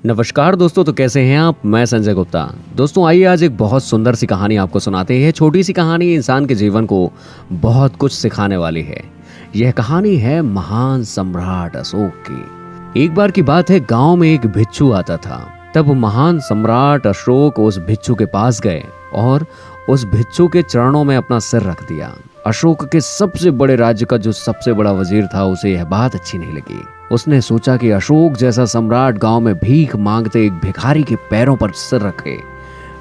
नमस्कार दोस्तों, तो कैसे हैं आप। मैं संजय गुप्ता। दोस्तों आइए आज एक बहुत सुंदर सी कहानी आपको सुनाते हैं। छोटी सी कहानी इंसान के जीवन को बहुत कुछ सिखाने वाली है। यह कहानी है महान सम्राट अशोक की। एक बार की बात है, गांव में एक भिक्षु आता था। तब महान सम्राट अशोक उस भिक्षु के पास गए और उस भिक्षु के चरणों में अपना सिर रख दिया। अशोक के सबसे बड़े राज्य का जो सबसे बड़ा वजीर था, उसे यह बात अच्छी नहीं लगी। उसने सोचा कि अशोक जैसा सम्राट गांव में भीख मांगते एक भिखारी के पैरों पर सिर रखे।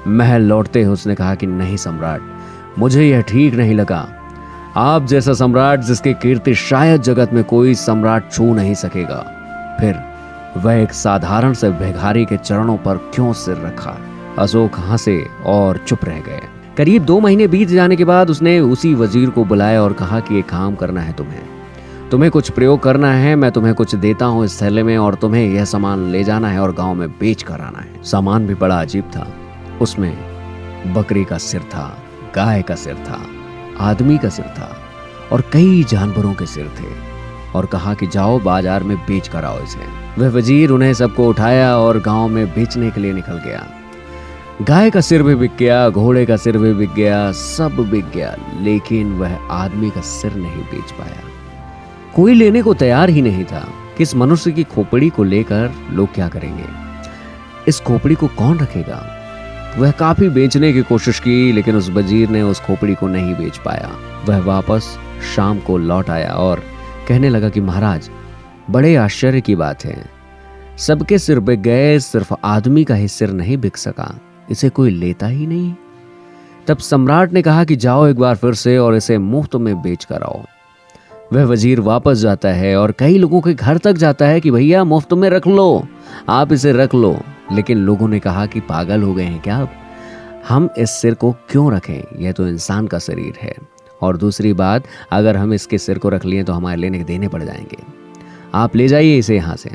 महल लौटते ही उसने कहा कि नहीं सम्राट, मुझे यह ठीक नहीं लगा। आप जैसा सम्राट जिसकी कीर्ति शायद जगत में कोई सम्राट छू नहीं सकेगा, फिर वह एक साधारण से भिखारी के चरणों पर क्यों सिर रखा। अशोक हंसे और चुप रह गए। करीब 2 महीने बीत जाने के बाद उसने उसी वजीर को बुलाया और कहा कि एक काम करना है, तुम्हें कुछ प्रयोग करना है। मैं तुम्हें कुछ देता हूँ इस थैले में और तुम्हें यह सामान ले जाना है और गांव में बेच कर आना है। सामान भी बड़ा अजीब था। उसमें बकरी का सिर था, गाय का सिर था, आदमी का सिर था और कई जानवरों के सिर थे। और कहा कि जाओ बाजार में बेच कर आओ इसे। वह वजीर उन्हें सबको उठाया और गांव में बेचने के लिए निकल गया। गाय का सिर भी बिक गया, घोड़े का सिर भी बिक गया, सब बिक गया, लेकिन वह आदमी का सिर नहीं बेच पाया। कोई लेने को तैयार ही नहीं था कि इस मनुष्य की खोपड़ी को लेकर लोग क्या करेंगे, इस खोपड़ी को कौन रखेगा। वह काफी बेचने की कोशिश की, लेकिन उस वजीर ने उस खोपड़ी को नहीं बेच पाया। वह वापस शाम को लौट आया और कहने लगा कि महाराज, बड़े आश्चर्य की बात है, सबके सिर बिक गए, सिर्फ आदमी का ही सिर नहीं बिक सका। इसे कोई लेता ही नहीं। तब सम्राट ने कहा कि जाओ एक बार फिर से और इसे मुफ्त में बेच कर आओ। वह वजीर वापस जाता है और कई लोगों के घर तक जाता है कि भैया मुफ्त में रख लो, आप इसे रख लो। लेकिन लोगों ने कहा कि पागल हो गए हैं क्या, हम इस सिर को क्यों रखें, यह तो इंसान का शरीर है। और दूसरी बात, अगर हम इसके सिर को रख लिए तो हमारे लेने के देने पड़ जाएंगे, आप ले जाइए इसे यहाँ से।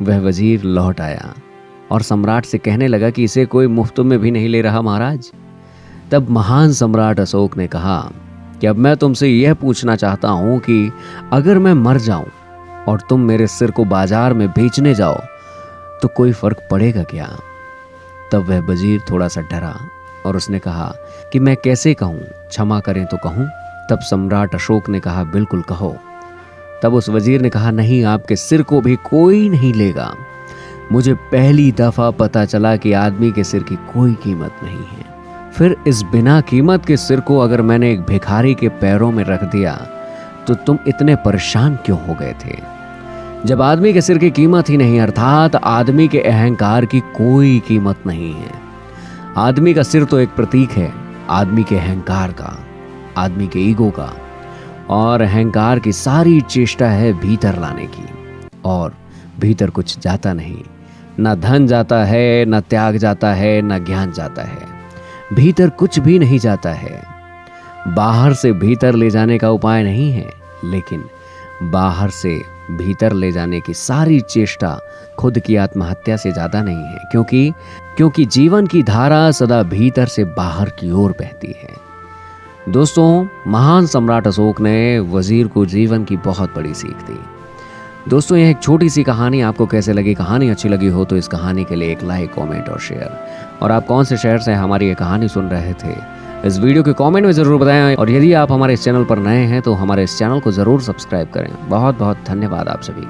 वह वजीर लौट आया और सम्राट से कहने लगा कि इसे कोई मुफ्त में भी नहीं ले रहा महाराज। तब महान सम्राट अशोक ने कहा कि अब मैं तुमसे यह पूछना चाहता हूं कि अगर मैं मर जाऊं और तुम मेरे सिर को बाजार में बेचने जाओ तो कोई फर्क पड़ेगा क्या। तब वह वजीर थोड़ा सा डरा और उसने कहा कि मैं कैसे कहूं, क्षमा करें तो कहूं। तब सम्राट अशोक ने कहा बिल्कुल कहो। तब उस वजीर ने कहा नहीं, आपके सिर को भी कोई नहीं लेगा। मुझे पहली दफा पता चला कि आदमी के सिर की कोई कीमत नहीं है। फिर इस बिना कीमत के सिर को अगर मैंने एक भिखारी के पैरों में रख दिया तो तुम इतने परेशान क्यों हो गए थे। जब आदमी के सिर की कीमत ही नहीं, अर्थात आदमी के अहंकार की कोई कीमत नहीं है। आदमी का सिर तो एक प्रतीक है आदमी के अहंकार का, आदमी के ईगो का, और अहंकार की सारी चेष्टा है भीतर लाने की, और भीतर कुछ जाता नहीं। न धन जाता है, न त्याग जाता है, न ज्ञान जाता है, भीतर कुछ भी नहीं जाता है। बाहर से भीतर ले जाने का उपाय नहीं है, लेकिन बाहर से भीतर ले जाने की सारी चेष्टा खुद की आत्महत्या से ज्यादा नहीं है, क्योंकि जीवन की धारा सदा भीतर से बाहर की ओर बहती है। दोस्तों, महान सम्राट अशोक ने वजीर को जीवन की बहुत बड़ी सीख दी। दोस्तों, यह एक छोटी सी कहानी आपको कैसे लगी। कहानी अच्छी लगी हो तो इस कहानी के लिए एक लाइक, कमेंट और शेयर। और आप कौन से शहर से हमारी ये कहानी सुन रहे थे, इस वीडियो के कमेंट में ज़रूर बताएं। और यदि आप हमारे इस चैनल पर नए हैं तो हमारे इस चैनल को ज़रूर सब्सक्राइब करें। बहुत बहुत धन्यवाद आप सभी का।